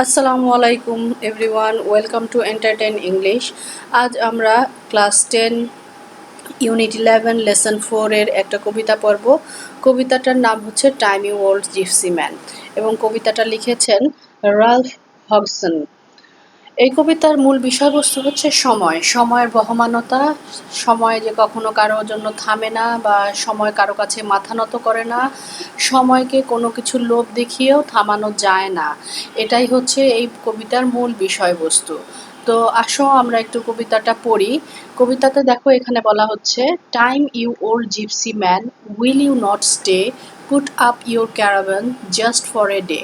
আসসালামু আলাইকুম everyone, welcome to entertain English. আজ আমরা ক্লাস 10 ইউনিট 11 লেসন 4 এর একটা কবিতা পড়ব। কবিতাটার নাম হচ্ছে টাইমি ওল্ড জিপসি ম্যান এবং কবিতাটা লিখেছেন রাল্ফ হগসন। এই কবিতার মূল বিষয়বস্তু হচ্ছে সময়ের বহমানতা, সময় যে কখনো কারোর জন্য থামে না বা সময় কারো কাছে মাথা নত করে না, সময়কে কোনো কিছু লোভ দেখিয়েও থামানো যায় না। এটাই হচ্ছে এই কবিতার মূল বিষয়বস্তু। তো আসো আমরা একটু কবিতাটা পড়ি। কবিতাতে দেখো এখানে বলা হচ্ছে, time you old gypsy man, will you not stay, put up your caravan just for a day.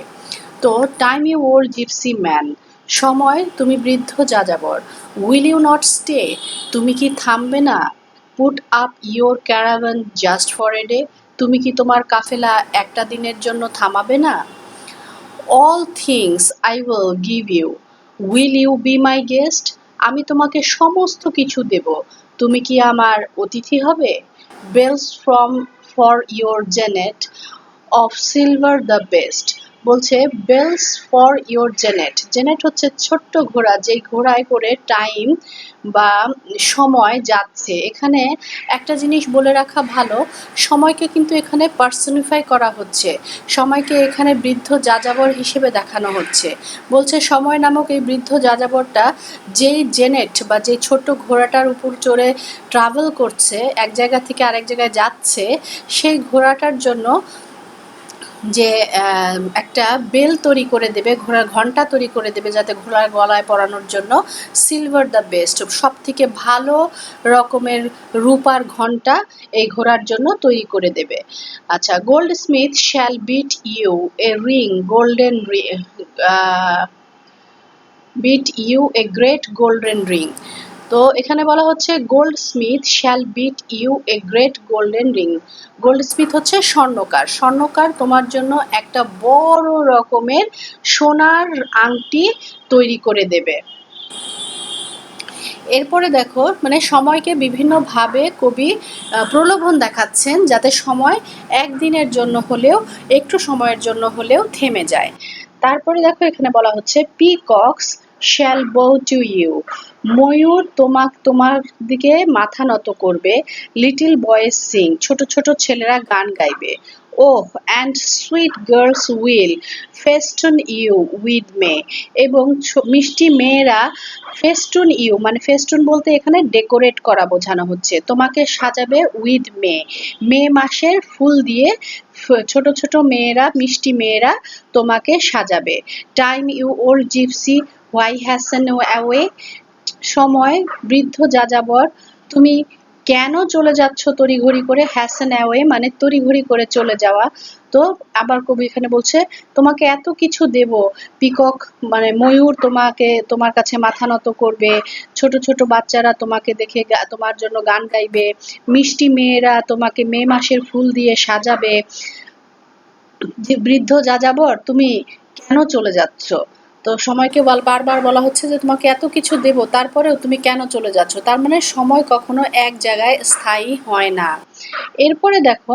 তো time you old gypsy man, সময় তুমি বৃদ্ধ যাযাবর, উইল ইউ নট স্টে, তুমি কি থামবে না, put up your caravan just for a day, তুমি কি তোমার কাফেলা একটা দিনের জন্য থামাবে না, all things I will give you, will you be my guest, আমি তোমাকে সমস্ত কিছু দেব, তুমি কি আমার অতিথি হবে, bells from for your jennet, of silver the best. বলছে bells for your jennet, jennet হচ্ছে ছোট্ট ঘোড়া, যেই ঘোড়ায় করে টাইম বা সময় যাচ্ছে। এখানে একটা জিনিস বলে রাখা ভালো, সময়কে কিন্তু এখানে পার্সনিফাই করা হচ্ছে, সময়কে এখানে বৃদ্ধ যাযাবর হিসেবে দেখানো হচ্ছে। বলছে সময় নামক এই বৃদ্ধ যাযাবরটা যেই জেনেট বা যেই ছোট্ট ঘোড়াটার উপর চড়ে ট্রাভেল করছে, এক জায়গা থেকে আরেক জায়গায় যাচ্ছে, সেই ঘোড়াটার জন্য যে একটা বেল তৈরি করে দেবে, ঘোড়ার ঘন্টা তৈরি করে দেবে, যাতে ঘোড়ার গলায় পরানোর জন্য সিলভার দ্য বেস্ট, সব থেকে ভালো রকমের রূপার ঘন্টা এই ঘোড়ার জন্য তৈরি করে দেবে। আচ্ছা, goldsmith shall beat you a ring golden beat you a great golden ring. তো এখানে বলা হচ্ছে goldsmith shall beat you a great golden ring. Goldsmith হচ্ছে স্বর্ণকার, স্বর্ণকার তোমার জন্য একটা বড় রকমের সোনার আংটি তৈরি করে দেবে। এরপরে দেখো মানে সময়কে বিভিন্নভাবে কবি প্রলোভন দেখাচ্ছেন, যাতে সময় একদিনের জন্য হলেও, একটু সময়ের জন্য হলেও থেমে যায়। তারপরে দেখো এখানে বলা হচ্ছে পিকক্স শ্যাল বো টু ইউ, ময়ূর তোমার দিকে মাথা নত করবে, লিটল বয়েজ সিং, ছোট ছোট ছেলেরা গান গাইবে, oh and sweet girls will festoon you with may, এবং মিষ্টি মেয়েরা ফেস্টুন ইউ, মানে ফেস্টুন বলতে এখানে ডেকোরেট করা বোঝানো হচ্ছে, তোমাকে সাজাবে উইথ মে, মে মাসের ফুল দিয়ে ছোট ছোট মেয়েরা, মিষ্টি মেয়েরা তোমাকে সাজাবে। Time you old gypsy why hasten away, সময় বৃদ্ধ যাযাবর, তুমি কেন চলে যাচ্ছ তড়িঘড়ি করে, হ্যাসেন অ্যাওয়ে মানে তড়িঘড়ি করে চলে যাওয়া। তো আবার কবি এখানে বলছে তোমাকে এত কিছু দেব, পিকক মানে ময়ূর তোমার কাছে মাথা নত করবে, ছোট ছোট বাচ্চারা তোমাকে দেখে তোমার জন্য গান গাইবে, মিষ্টি মেয়েরা তোমাকে মে মাসের ফুল দিয়ে সাজাবে, যে বৃদ্ধ যাযাবর তুমি কেন চলে যাচ্ছ। তো সময়কে বারবার বলা হচ্ছে যে তোমাকে এত কিছু দেব, তারপরেও তুমি কেন চলে যাচ্ছ, তার মানে সময় কখনো এক জায়গায় স্থায়ী হয় না। এরপরে দেখো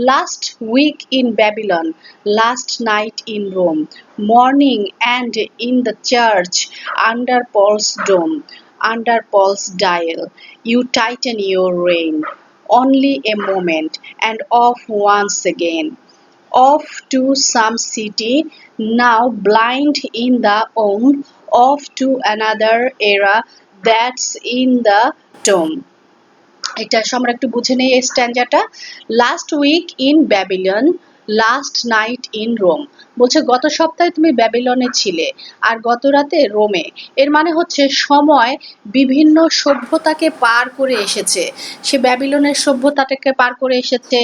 last week in Babylon, last night in Rome, morning and in the church under Paul's dome, under Paul's dial, you tighten your rein, only a moment and off once again, off to some city now blind in the womb, off to another era that's in the tomb. এটা আমরা একটু বুঝে নেই এই স্ট্যান্ডাটা। Last week in Babylon, last night in Rome, বলছে গত সপ্তাহে তুমি ব্যাবিলনে ছিলে আর গত রাতে রোমে। এর মানে হচ্ছে সময় বিভিন্ন সভ্যতাকে পার করে এসেছে, সে ব্যাবিলনের সভ্যতাটাকে পার করে এসেছে,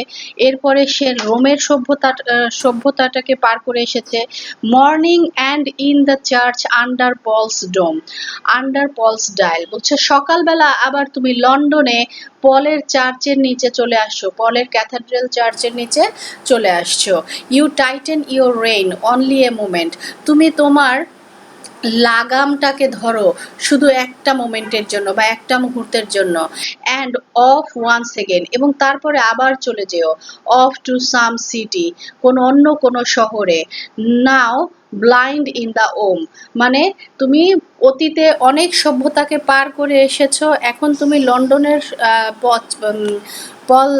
এরপরে সে রোমের সভ্যতাটাকে পার করে এসেছে। Morning and in the church under Paul's dome, under Paul's dial, বলছে সকালবেলা আবার তুমি লন্ডনে পলের চার্চের নিচে চলে আসছো, পলের ক্যাথেড্রাল চার্চের নিচে চলে আসছো। You tighten your rein, only a moment, তুমি তোমার লাগামটাকে ধরো শুধু একটা মোমেন্টের জন্য বা একটা মুহূর্তের জন্য, অ্যান্ড অফ ওয়ান সেকেন্ড, এবং তারপরে আবার চলে যেও অফ টু সাম সিটি, অন্য কোনো শহরে। নাও ব্লাইন্ড ইন দ্য ওম, মানে তুমি অতীতে অনেক সভ্যতাকে পার করে এসেছো, এখন তুমি লন্ডনের পথ পল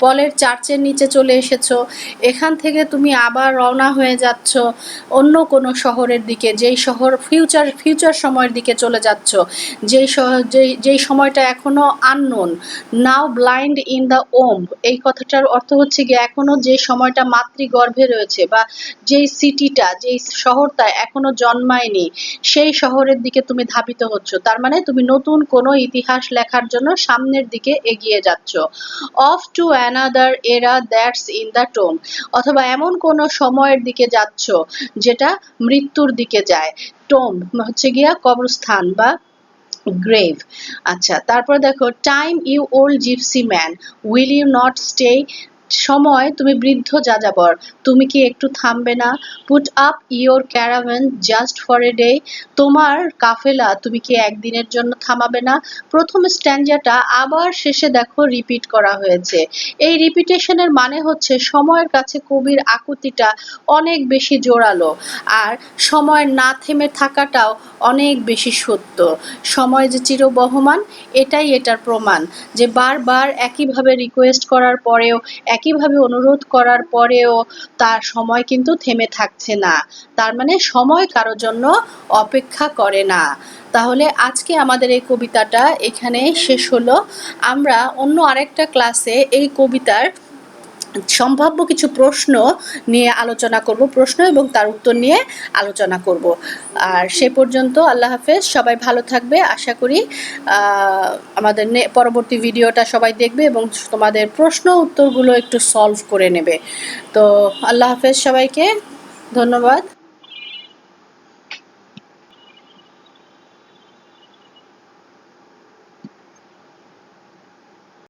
পলের চার্চের নিচে চলে এসেছো। এখান থেকে তুমি আবার রওনা হয়ে যাচ্ছ অন্য কোনো শহরের দিকে, যেই শহর ফিউচার সময়ের দিকে চলে যাচ্ছ, যেই সময়টা এখনো unknown. Now blind in the womb, এই কথাটার অর্থ হচ্ছে গিয়ে এখনো যে সময়টা মাতৃগর্ভে রয়েছে, বা যেই সিটিটা, যেই শহরটা এখনো জন্মায়নি, সেই শহরের দিকে তুমি ধাবিত হচ্ছ। তার মানে তুমি নতুন কোনো ইতিহাস লেখার জন্য সামনের দিকে এগিয়ে যাচ্ছ। অফ টু অ্যানাদার এরা দ্যাটস ইন দ্য টোম, অথবা এমন কোনো সময়ের দিকে যাচ্ছ যেটা মৃত্যুর দিকে যায়। টোম হচ্ছে গিয়া কবরস্থান বা গ্রেভ। আচ্ছা, তারপর দেখো, time you old gypsy man, will you not stay, সময় তুমি বৃদ্ধ যাযাবর, তুমি কি একটু থামবে না? Put up your caravan just for a day, তোমার কাফেলা তুমি কি একদিনের জন্য থামাবে না? প্রথম স্ট্যান্জাটা আবার শেষে দেখো রিপিট করা হয়েছে। এই রিপিটেশনের মানে হচ্ছে সময়ের কাছে কবির আকুতিটা অনেক বেশি জোরালো, আর সময় না থেমে থাকাটাও অনেক বেশি সত্য। সময় যে চিরবহমান, এটাই এটার প্রমাণ, যে বারবার একইভাবে রিকোয়েস্ট করার পরেও, একইভাবে অনুরোধ করার পরেও তার সময় কিন্তু থেমে থাকছে না। তার মানে সময় কারোর জন্য অপেক্ষা করে না। তাহলে আজকে আমাদের এই কবিতাটা এখানে শেষ হলো। আমরা অন্য আরেকটা ক্লাসে এই কবিতার সম্ভাব্য কিছু প্রশ্ন নিয়ে আলোচনা করব, প্রশ্ন এবং তার উত্তর নিয়ে আলোচনা করব। আর সে পর্যন্ত আল্লাহ হাফেজ, সবাই ভালো থাকবে। আশা করি আমাদের পরবর্তী ভিডিওটা সবাই দেখবে এবং তোমাদের প্রশ্ন উত্তরগুলো একটু সলভ করে নেবে। তো আল্লাহ হাফেজ, সবাইকে ধন্যবাদ।